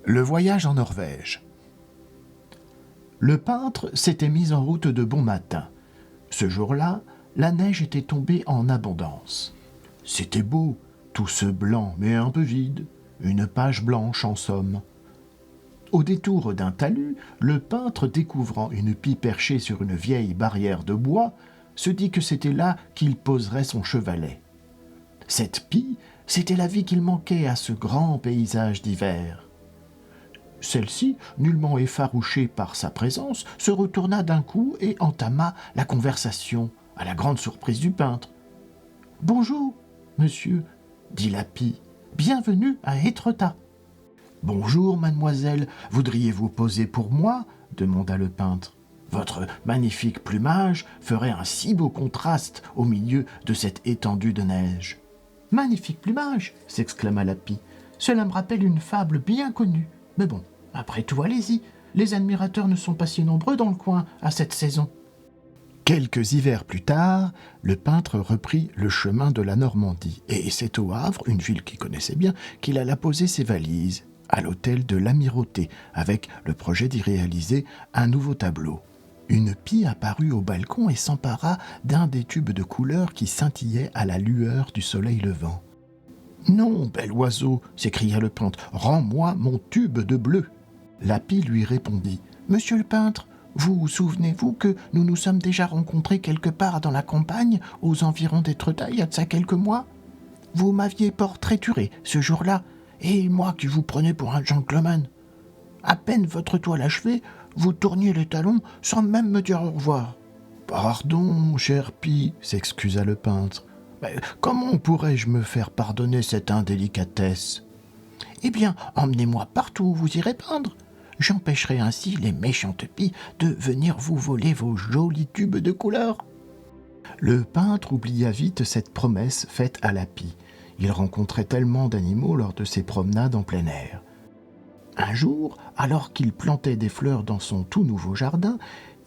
Le voyage en Norvège. Le peintre s'était mis en route de bon matin. Ce jour-là, la neige était tombée en abondance. C'était beau, tout ce blanc, mais un peu vide. Une page blanche, en somme. Au détour d'un talus, le peintre, découvrant une pie perchée sur une vieille barrière de bois, se dit que c'était là qu'il poserait son chevalet. Cette pie, c'était la vie qu'il manquait à ce grand paysage d'hiver. Celle-ci, nullement effarouchée par sa présence, se retourna d'un coup et entama la conversation, à la grande surprise du peintre. « Bonjour, monsieur, dit la pie, bienvenue à Étretat. »« Bonjour, mademoiselle, voudriez-vous poser pour moi ?» demanda le peintre. « Votre magnifique plumage ferait un si beau contraste au milieu de cette étendue de neige. »« Magnifique plumage !» s'exclama la pie. « Cela me rappelle une fable bien connue. Mais bon, après tout, allez-y. Les admirateurs ne sont pas si nombreux dans le coin à cette saison. » Quelques hivers plus tard, le peintre reprit le chemin de la Normandie, et c'est au Havre, une ville qu'il connaissait bien, qu'il alla poser ses valises, à l'hôtel de l'Amirauté, avec le projet d'y réaliser un nouveau tableau. Une pie apparut au balcon et s'empara d'un des tubes de couleur qui scintillaient à la lueur du soleil levant. « Non, bel oiseau !» s'écria le peintre, « rends-moi mon tube de bleu !» La pie lui répondit, « Monsieur le peintre, vous souvenez-vous que nous nous sommes déjà rencontrés quelque part dans la campagne, aux environs d'Étretat, il y a de ça quelques mois? Vous m'aviez portraituré ce jour-là, et moi qui vous prenais pour un gentleman. À peine votre toile achevée, vous tourniez les talons sans même me dire au revoir. »« Pardon, cher pie, s'excusa le peintre. Mais comment pourrais-je me faire pardonner cette indélicatesse ? Eh bien, emmenez-moi partout où vous irez peindre. J'empêcherai ainsi les méchantes pies de venir vous voler vos jolis tubes de couleur. » Le peintre oublia vite cette promesse faite à la pie. Il rencontrait tellement d'animaux lors de ses promenades en plein air. Un jour, alors qu'il plantait des fleurs dans son tout nouveau jardin,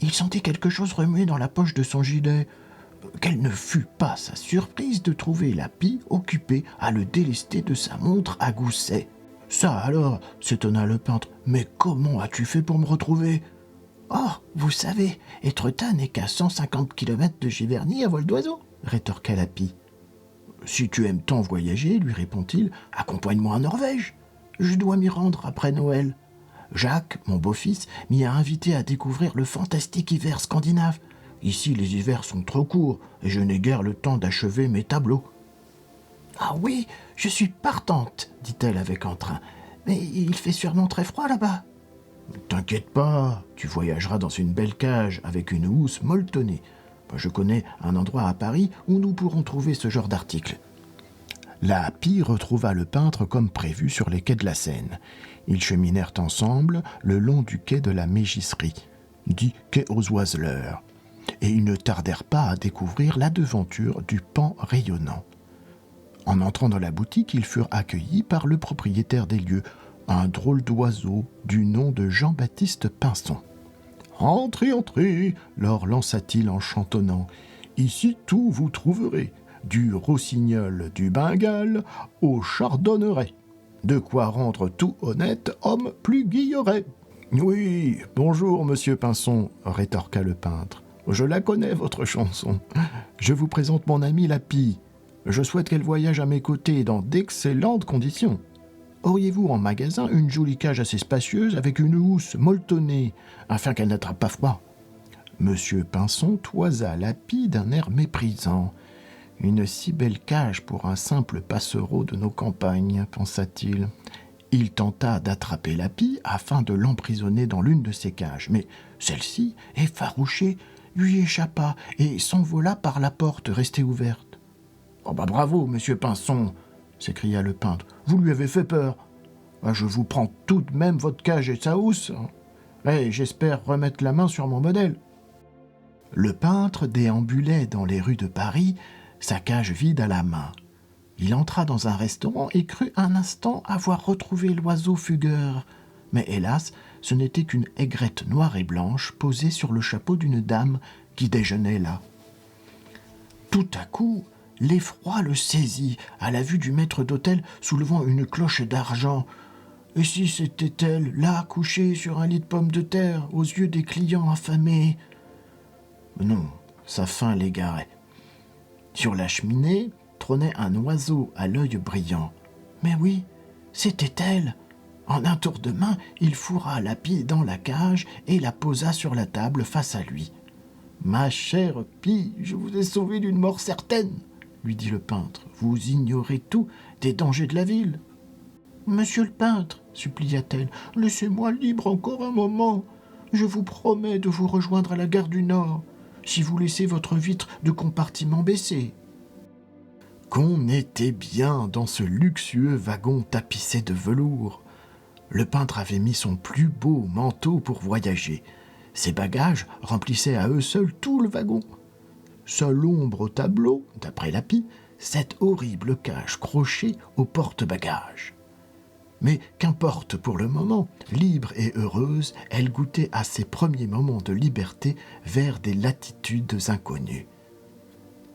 il sentit quelque chose remuer dans la poche de son gilet. Quelle ne fut pas sa surprise de trouver la pie occupée à le délester de sa montre à gousset. « Ça alors !» s'étonna le peintre. « Mais comment as-tu fait pour me retrouver ?»« Oh, vous savez, Étretat n'est qu'à 150 km de Giverny à vol d'oiseau !» rétorqua la pie. « Si tu aimes tant voyager, lui répond-il, accompagne-moi en Norvège. Je dois m'y rendre après Noël. Jacques, mon beau-fils, m'y a invité à découvrir le fantastique hiver scandinave. Ici, les hivers sont trop courts et je n'ai guère le temps d'achever mes tableaux. »« Ah oui, je suis partante, dit-elle avec entrain. Mais il fait sûrement très froid là-bas. »« T'inquiète pas, tu voyageras dans une belle cage avec une housse molletonnée. Je connais un endroit à Paris où nous pourrons trouver ce genre d'article. » La pie retrouva le peintre comme prévu sur les quais de la Seine. Ils cheminèrent ensemble le long du quai de la Mégisserie, dit quai aux oiseleurs, et ils ne tardèrent pas à découvrir la devanture du pan rayonnant. En entrant dans la boutique, ils furent accueillis par le propriétaire des lieux, un drôle d'oiseau du nom de Jean-Baptiste Pinson. « Entrez, entrez !» leur lança-t-il en chantonnant. « Ici tout vous trouverez, du rossignol du Bengale au chardonneret. De quoi rendre tout honnête homme plus guilleret. »« Oui, bonjour, monsieur Pinson, » rétorqua le peintre. « Je la connais, votre chanson. Je vous présente mon amie la pie. Je souhaite qu'elle voyage à mes côtés dans d'excellentes conditions. Auriez-vous en magasin une jolie cage assez spacieuse avec une housse molletonnée, afin qu'elle n'attrape pas froid ?» Monsieur Pinson toisa la pie d'un air méprisant. « Une si belle cage pour un simple passereau de nos campagnes, pensa-t-il. Il tenta d'attraper la pie afin de l'emprisonner dans l'une de ses cages, mais celle-ci, effarouchée, lui échappa et s'envola par la porte restée ouverte. « Oh bah bravo, monsieur Pinson !» s'écria le peintre. « Vous lui avez fait peur. Je vous prends tout de même votre cage et sa housse. Et j'espère remettre la main sur mon modèle. » Le peintre déambulait dans les rues de Paris, sa cage vide à la main. Il entra dans un restaurant et crut un instant avoir retrouvé l'oiseau fugueur. Mais hélas, ce n'était qu'une aigrette noire et blanche posée sur le chapeau d'une dame qui déjeunait là. Tout à coup, l'effroi le saisit à la vue du maître d'hôtel soulevant une cloche d'argent. Et si c'était elle, là, couchée sur un lit de pommes de terre, aux yeux des clients affamés? Non, sa faim l'égarait. Sur la cheminée trônait un oiseau à l'œil brillant. Mais oui, c'était elle. En un tour de main, il fourra la pie dans la cage et la posa sur la table face à lui. « Ma chère pie, je vous ai sauvé d'une mort certaine, » lui dit le peintre. « Vous ignorez tout des dangers de la ville. »« Monsieur le peintre, » supplia-t-elle, « laissez-moi libre encore un moment. Je vous promets de vous rejoindre à la gare du Nord, si vous laissez votre vitre de compartiment baisser. » Qu'on était bien dans ce luxueux wagon tapissé de velours. Le peintre avait mis son plus beau manteau pour voyager. Ses bagages remplissaient à eux seuls tout le wagon. Seule ombre au tableau, d'après Lapie, cette horrible cage crochée aux porte-bagages. Mais qu'importe pour le moment, libre et heureuse, elle goûtait à ses premiers moments de liberté vers des latitudes inconnues.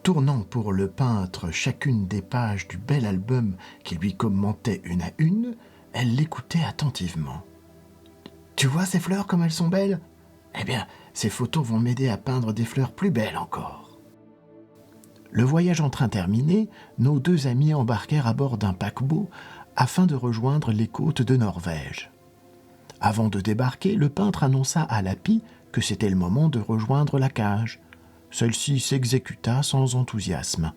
Tournant pour le peintre chacune des pages du bel album qui lui commentait une à une, elle l'écoutait attentivement. « Tu vois ces fleurs comme elles sont belles ? Eh bien, ces photos vont m'aider à peindre des fleurs plus belles encore. » Le voyage en train terminé, nos deux amis embarquèrent à bord d'un paquebot afin de rejoindre les côtes de Norvège. Avant de débarquer, le peintre annonça à Lapie que c'était le moment de rejoindre la cage. Celle-ci s'exécuta sans enthousiasme.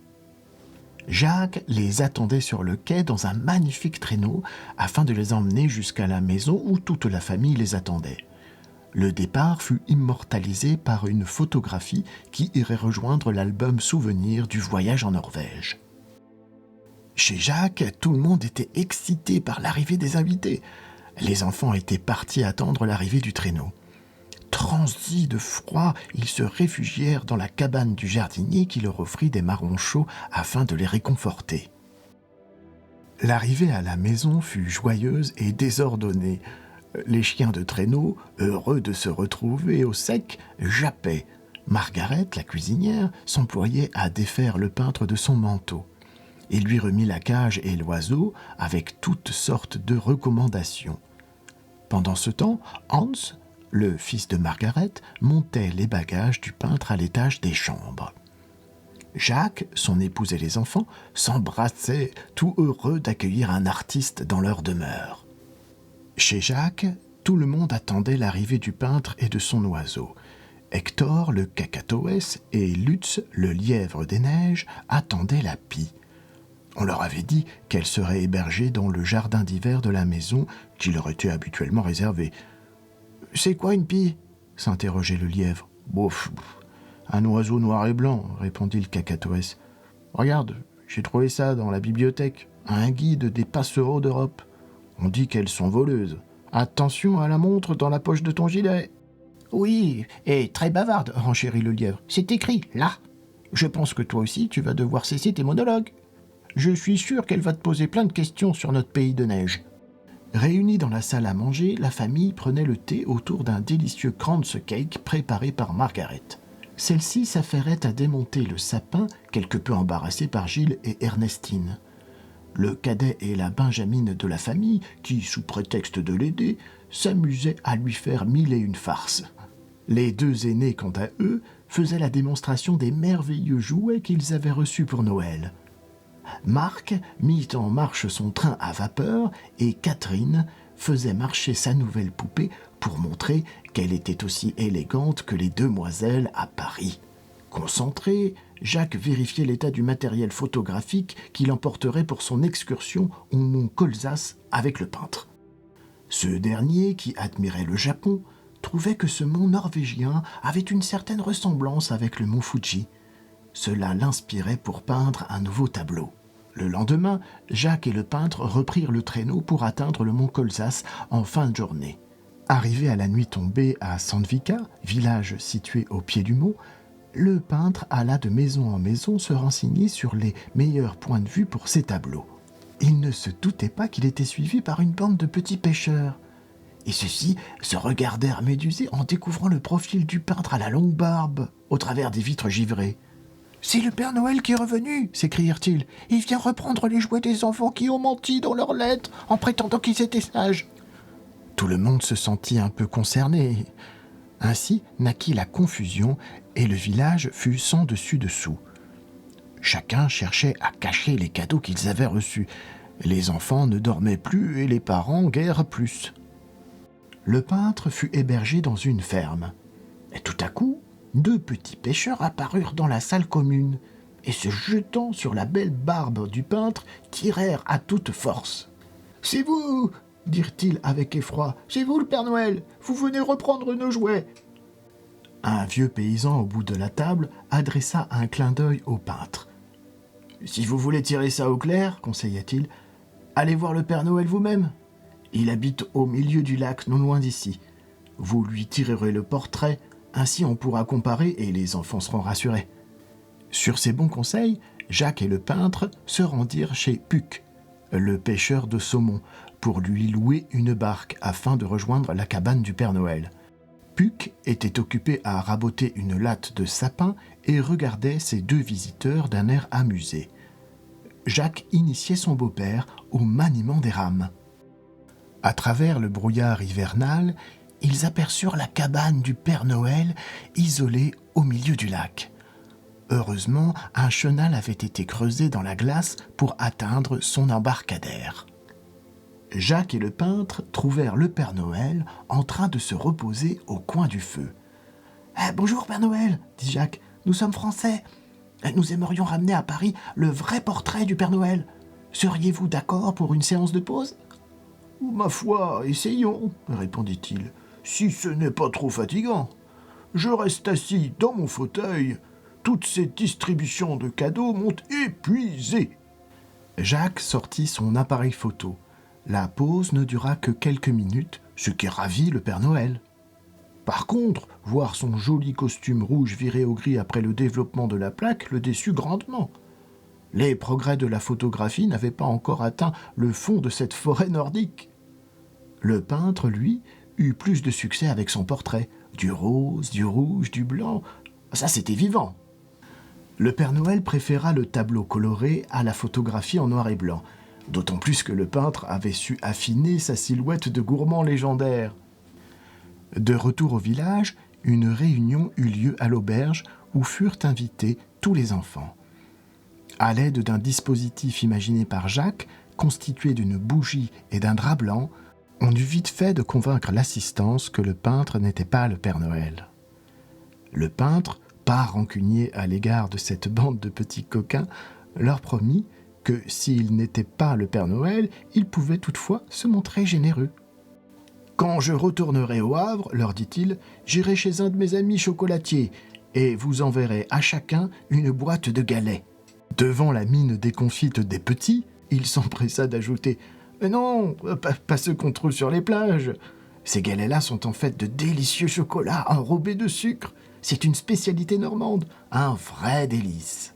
Jacques les attendait sur le quai dans un magnifique traîneau afin de les emmener jusqu'à la maison où toute la famille les attendait. Le départ fut immortalisé par une photographie qui irait rejoindre l'album souvenir du voyage en Norvège. Chez Jacques, tout le monde était excité par l'arrivée des invités. Les enfants étaient partis attendre l'arrivée du traîneau. Transis de froid, ils se réfugièrent dans la cabane du jardinier qui leur offrit des marrons chauds afin de les réconforter. L'arrivée à la maison fut joyeuse et désordonnée. Les chiens de traîneau, heureux de se retrouver au sec, jappaient. Margaret, la cuisinière, s'employait à défaire le peintre de son manteau. Il lui remit la cage et l'oiseau avec toutes sortes de recommandations. Pendant ce temps, Hans, le fils de Margaret, montait les bagages du peintre à l'étage des chambres. Jacques, son épouse et les enfants s'embrassaient, tout heureux d'accueillir un artiste dans leur demeure. Chez Jacques, tout le monde attendait l'arrivée du peintre et de son oiseau. Hector, le cacatoès, et Lutz, le lièvre des neiges, attendaient la pie. On leur avait dit qu'elle serait hébergée dans le jardin d'hiver de la maison qui leur était habituellement réservé. « C'est quoi une pie ?» s'interrogeait le lièvre. « Bof, un oiseau noir et blanc, » répondit le cacatoès. « Regarde, j'ai trouvé ça dans la bibliothèque, un guide des passereaux d'Europe. On dit qu'elles sont voleuses. Attention à la montre dans la poche de ton gilet. »« Oui, et très bavarde, » renchérit le lièvre. « C'est écrit, là. Je pense que toi aussi, tu vas devoir cesser tes monologues. Je suis sûr qu'elle va te poser plein de questions sur notre pays de neige. » Réunis dans la salle à manger, la famille prenait le thé autour d'un délicieux kranz cake préparé par Margaret. Celle-ci s'affairait à démonter le sapin, quelque peu embarrassée par Gilles et Ernestine. Le cadet et la benjamine de la famille, qui, sous prétexte de l'aider, s'amusaient à lui faire mille et une farces. Les deux aînés, quant à eux, faisaient la démonstration des merveilleux jouets qu'ils avaient reçus pour Noël. Marc mit en marche son train à vapeur et Catherine faisait marcher sa nouvelle poupée pour montrer qu'elle était aussi élégante que les demoiselles à Paris. Concentré, Jacques vérifiait l'état du matériel photographique qu'il emporterait pour son excursion au mont Colzas avec le peintre. Ce dernier, qui admirait le Japon, trouvait que ce mont norvégien avait une certaine ressemblance avec le mont Fuji. Cela l'inspirait pour peindre un nouveau tableau. Le lendemain, Jacques et le peintre reprirent le traîneau pour atteindre le mont Colzas en fin de journée. Arrivé à la nuit tombée à Sandvika, village situé au pied du mont, le peintre alla de maison en maison se renseigner sur les meilleurs points de vue pour ses tableaux. Il ne se doutait pas qu'il était suivi par une bande de petits pêcheurs. Et ceux-ci se regardèrent médusés en découvrant le profil du peintre à la longue barbe au travers des vitres givrées. « C'est le Père Noël qui est revenu !» s'écrièrent-ils. « Il vient reprendre les jouets des enfants qui ont menti dans leurs lettres en prétendant qu'ils étaient sages. » Tout le monde se sentit un peu concerné. Ainsi naquit la confusion et le village fut sans dessus-dessous. Chacun cherchait à cacher les cadeaux qu'ils avaient reçus. Les enfants ne dormaient plus et les parents guère plus. Le peintre fut hébergé dans une ferme. Et tout à coup, 2 petits pêcheurs apparurent dans la salle commune et se jetant sur la belle barbe du peintre, tirèrent à toute force. « C'est vous !» dirent-ils avec effroi. « C'est vous le Père Noël! Vous venez reprendre nos jouets !» Un vieux paysan au bout de la table adressa un clin d'œil au peintre. « Si vous voulez tirer ça au clair, conseilla-t-il, allez voir le Père Noël vous-même. Il habite au milieu du lac, non loin d'ici. Vous lui tirerez le portrait, ainsi on pourra comparer et les enfants seront rassurés. » Sur ces bons conseils, Jacques et le peintre se rendirent chez Puck, le pêcheur de saumon, pour lui louer une barque afin de rejoindre la cabane du Père Noël. Puck était occupé à raboter une latte de sapin et regardait ses 2 visiteurs d'un air amusé. Jacques initiait son beau-père au maniement des rames. À travers le brouillard hivernal, ils aperçurent la cabane du Père Noël isolée au milieu du lac. Heureusement, un chenal avait été creusé dans la glace pour atteindre son embarcadère. Jacques et le peintre trouvèrent le Père Noël en train de se reposer au coin du feu. « Bonjour Père Noël, dit Jacques, nous sommes Français. Nous aimerions ramener à Paris le vrai portrait du Père Noël. Seriez-vous d'accord pour une séance de pause ?»« Ma foi, essayons, répondit-il, si ce n'est pas trop fatigant. Je reste assis dans mon fauteuil. Toutes ces distributions de cadeaux m'ont épuisé. » Jacques sortit son appareil photo. La pause ne dura que quelques minutes, ce qui ravit le Père Noël. Par contre, voir son joli costume rouge viré au gris après le développement de la plaque le déçut grandement. Les progrès de la photographie n'avaient pas encore atteint le fond de cette forêt nordique. Le peintre, lui, eut plus de succès avec son portrait. Du rose, du rouge, du blanc, ça c'était vivant. Le Père Noël préféra le tableau coloré à la photographie en noir et blanc, d'autant plus que le peintre avait su affiner sa silhouette de gourmand légendaire. De retour au village, une réunion eut lieu à l'auberge où furent invités tous les enfants. À l'aide d'un dispositif imaginé par Jacques, constitué d'une bougie et d'un drap blanc, on eut vite fait de convaincre l'assistance que le peintre n'était pas le Père Noël. Le peintre, pas rancunier à l'égard de cette bande de petits coquins, leur promit que s'il n'était pas le Père Noël, il pouvait toutefois se montrer généreux. « Quand je retournerai au Havre, leur dit-il, j'irai chez un de mes amis chocolatiers et vous enverrai à chacun une boîte de galets. » Devant la mine déconfite des petits, il s'empressa d'ajouter « Mais non, pas ceux qu'on trouve sur les plages. Ces galets-là sont en fait de délicieux chocolats enrobés de sucre. C'est une spécialité normande, un vrai délice. »